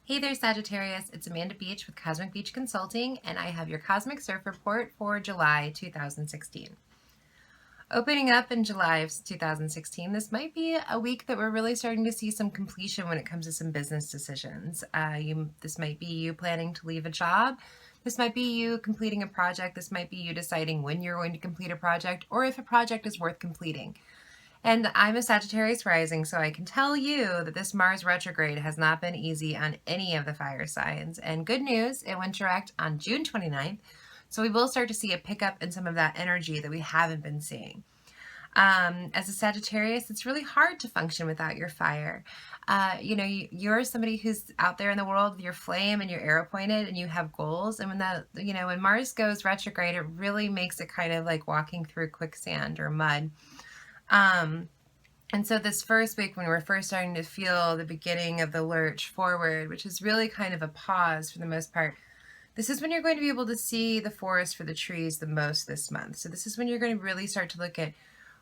Hey there, Sagittarius. It's Amanda Beach with Cosmic Beach Consulting, and I have your Cosmic Surf Report for July 2016. Opening up in July of 2016, this might be a week that we're really starting to see some completion when it comes to some business decisions. This might be you planning to leave a job. This might be you completing a project. This might be you deciding when you're going to complete a project or if a project is worth completing. And I'm a Sagittarius rising, so I can tell you that this Mars retrograde has not been easy on any of the fire signs. And good news, it went direct on June 29th, so we will start to see a pickup in some of that energy that we haven't been seeing. As a Sagittarius, it's really hard to function without your fire. You're somebody who's out there in the world with your flame and your arrow pointed and you have goals. And when Mars goes retrograde, it really makes it kind of like walking through quicksand or mud. And so this first week, when we're first starting to feel the beginning of the lurch forward, which is really kind of a pause for the most part, this is when you're going to be able to see the forest for the trees the most this month. So this is when you're going to really start to look at,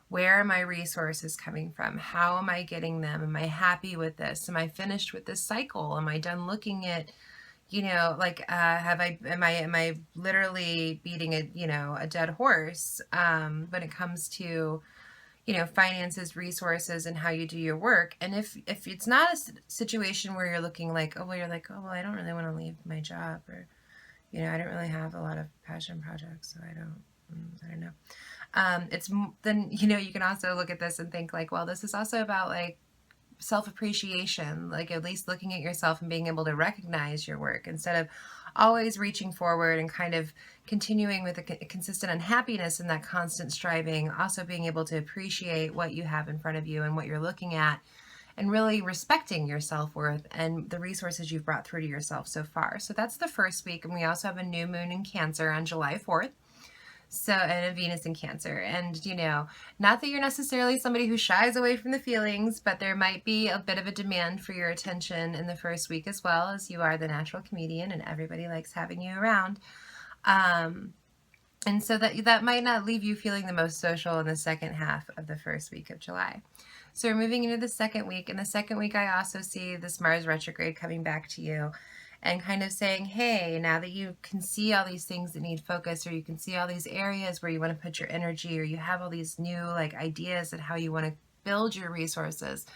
where are my resources coming from? How am I getting them? Am I happy with this? Am I finished with this cycle? Am I done looking at, am I literally beating a dead horse when it comes to finances, resources, and how you do your work? And if it's not a situation where you're looking like, oh, well, I don't really want to leave my job, or, I don't really have a lot of passion projects, so I don't know. Then, you can also look at this and think like, well, this is also about like self-appreciation, like at least looking at yourself and being able to recognize your work instead of always reaching forward and kind of continuing with a consistent unhappiness and that constant striving, also being able to appreciate what you have in front of you and what you're looking at and really respecting your self-worth and the resources you've brought through to yourself so far. So that's the first week, and we also have a new moon in Cancer on July 4th. So, and a Venus in Cancer. And, not that you're necessarily somebody who shies away from the feelings, but there might be a bit of a demand for your attention in the first week as well, as you are the natural comedian and everybody likes having you around. And so that might not leave you feeling the most social in the second half of the first week of July. So we're moving into the second week. In the second week, I also see this Mars retrograde coming back to you and kind of saying, hey, now that you can see all these things that need focus, or you can see all these areas where you want to put your energy, or you have all these new like ideas and how you want to build your resources,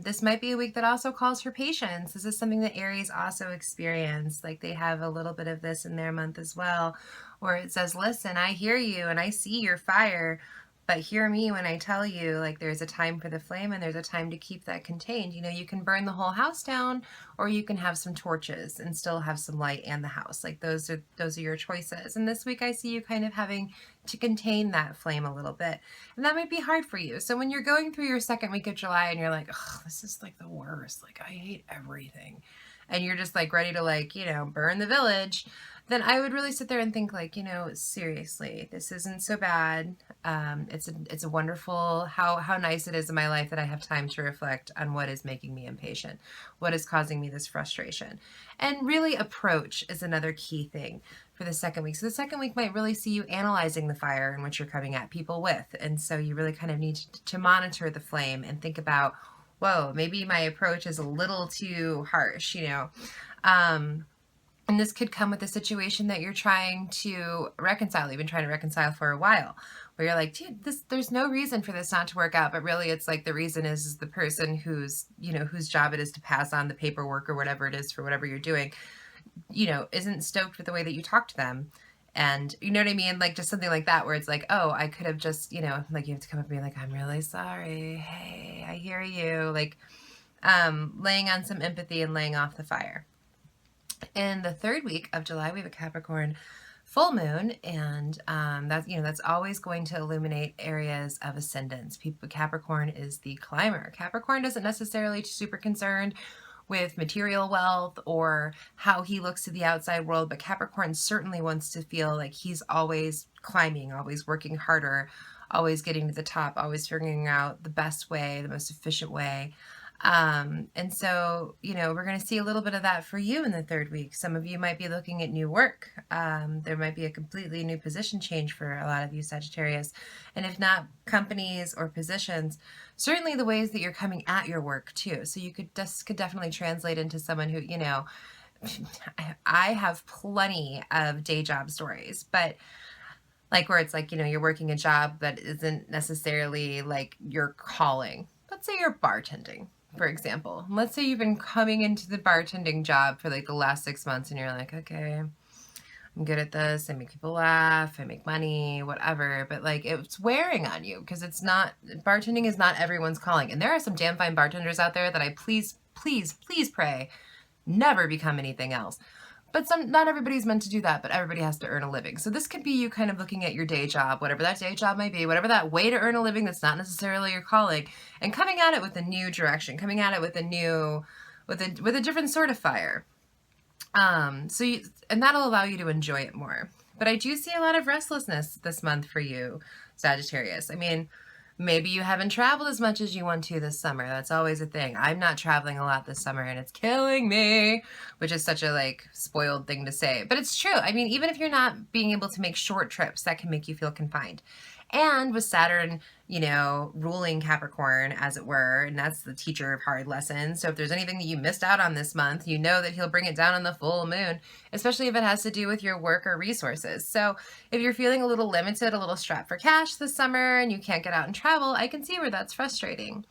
this might be a week that also calls for patience. This is something that Aries also experience. Like they have a little bit of this in their month as well, where it says, listen, I hear you and I see your fire, but hear me when I tell you, like, there's a time for the flame and there's a time to keep that contained. You can burn the whole house down, or you can have some torches and still have some light and the house. Like those are your choices. And this week I see you kind of having to contain that flame a little bit. And that might be hard for you. So when you're going through your second week of July and you're like, oh, this is like the worst. Like I hate everything. And you're just like ready to like, burn the village, then I would really sit there and think like, seriously, this isn't so bad. It's a wonderful, how nice it is in my life that I have time to reflect on what is making me impatient, what is causing me this frustration. And really approach is another key thing for the second week. So the second week might really see you analyzing the fire in which you're coming at people with. And so you really kind of need to monitor the flame and think about, whoa, maybe my approach is a little too harsh, and this could come with a situation that you're trying to reconcile, you've been trying to reconcile for a while, where you're like, dude, there's no reason for this not to work out. But really it's like the reason is the person whose job it is to pass on the paperwork or whatever it is for whatever you're doing, isn't stoked with the way that you talk to them. And you know what I mean? Like just something like that, where it's like, oh, I could have just, like you have to come up and be like, I'm really sorry. Hey, I hear you. Like laying on some empathy and laying off the fire. In the third week of July, we have a Capricorn full moon, and that's always going to illuminate areas of ascendance. Capricorn is the climber. Capricorn isn't necessarily super concerned with material wealth or how he looks to the outside world, but Capricorn certainly wants to feel like he's always climbing, always working harder, always getting to the top, always figuring out the best way, the most efficient way. And so, we're going to see a little bit of that for you in the third week. Some of you might be looking at new work. There might be a completely new position change for a lot of you Sagittarius. And if not companies or positions, certainly the ways that you're coming at your work too. So this could definitely translate into someone who, I have plenty of day job stories, but like where it's like, you're working a job that isn't necessarily like your calling. Let's say you're bartending, for example. Let's say you've been coming into the bartending job for like the last 6 months and you're like, okay, I'm good at this. I make people laugh. I make money, whatever. But like it's wearing on you because bartending is not everyone's calling. And there are some damn fine bartenders out there that I please pray never become anything else. But not everybody's meant to do that, but everybody has to earn a living. So this could be you kind of looking at your day job, whatever that day job might be, whatever that way to earn a living that's not necessarily your calling, and coming at it with a new direction, coming at it with a different sort of fire. And that'll allow you to enjoy it more. But I do see a lot of restlessness this month for you, Sagittarius. I mean, maybe you haven't traveled as much as you want to this summer. That's always a thing. I'm not traveling a lot this summer and it's killing me, which is such a like spoiled thing to say. But it's true. I mean, even if you're not being able to make short trips, that can make you feel confined. And with Saturn, ruling Capricorn, as it were, and that's the teacher of hard lessons. So if there's anything that you missed out on this month, you know that he'll bring it down on the full moon, especially if it has to do with your work or resources. So if you're feeling a little limited, a little strapped for cash this summer, and you can't get out and travel, I can see where that's frustrating.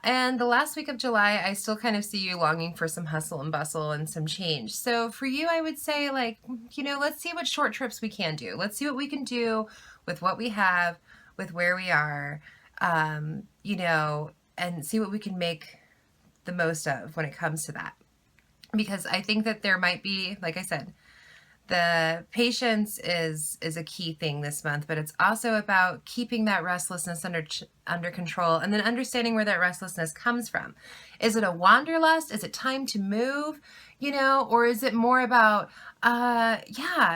And the last week of July, I still kind of see you longing for some hustle and bustle and some change. So for you, I would say, like, let's see what short trips we can do. Let's see what we can do with what we have, with where we are, and see what we can make the most of when it comes to that. Because I think that there might be, like I said, the patience is a key thing this month, but it's also about keeping that restlessness under control and then understanding where that restlessness comes from. Is it a wanderlust? Is it time to move? Or is it more about,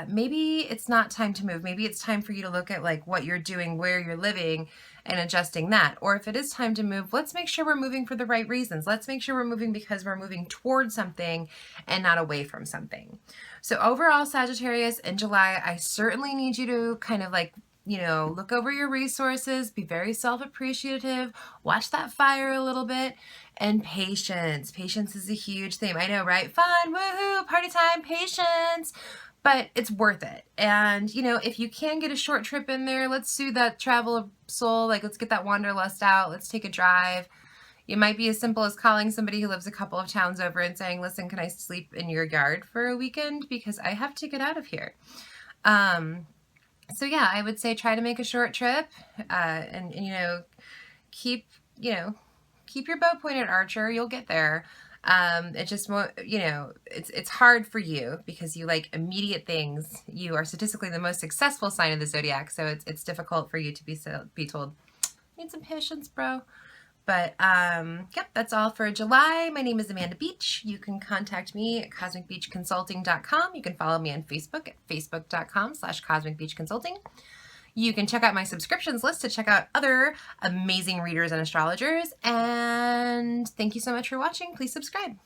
maybe it's not time to move. Maybe it's time for you to look at like what you're doing, where you're living, and adjusting that. Or if it is time to move, let's make sure we're moving for the right reasons. Let's make sure we're moving because we're moving towards something and not away from something. So overall, Sagittarius, in July, I certainly need you to kind of like, look over your resources, be very self-appreciative, watch that fire a little bit, and patience. Patience is a huge theme. I know, right? Fun, woohoo, party time, patience. But it's worth it. And, if you can get a short trip in there, let's soothe that travel of soul. Like, let's get that wanderlust out. Let's take a drive. It might be as simple as calling somebody who lives a couple of towns over and saying, listen, can I sleep in your yard for a weekend? Because I have to get out of here. So yeah, I would say try to make a short trip, and keep your bow pointed, Archer. You'll get there. It just won't, it's hard for you because you like immediate things. You are statistically the most successful sign of the zodiac, so it's difficult for you to be told, need some patience, bro. But yep, that's all for July. My name is Amanda Beach. You can contact me at cosmicbeachconsulting.com. You can follow me on Facebook at facebook.com/cosmicbeachconsulting. You can check out my subscriptions list to check out other amazing readers and astrologers. And thank you so much for watching. Please subscribe.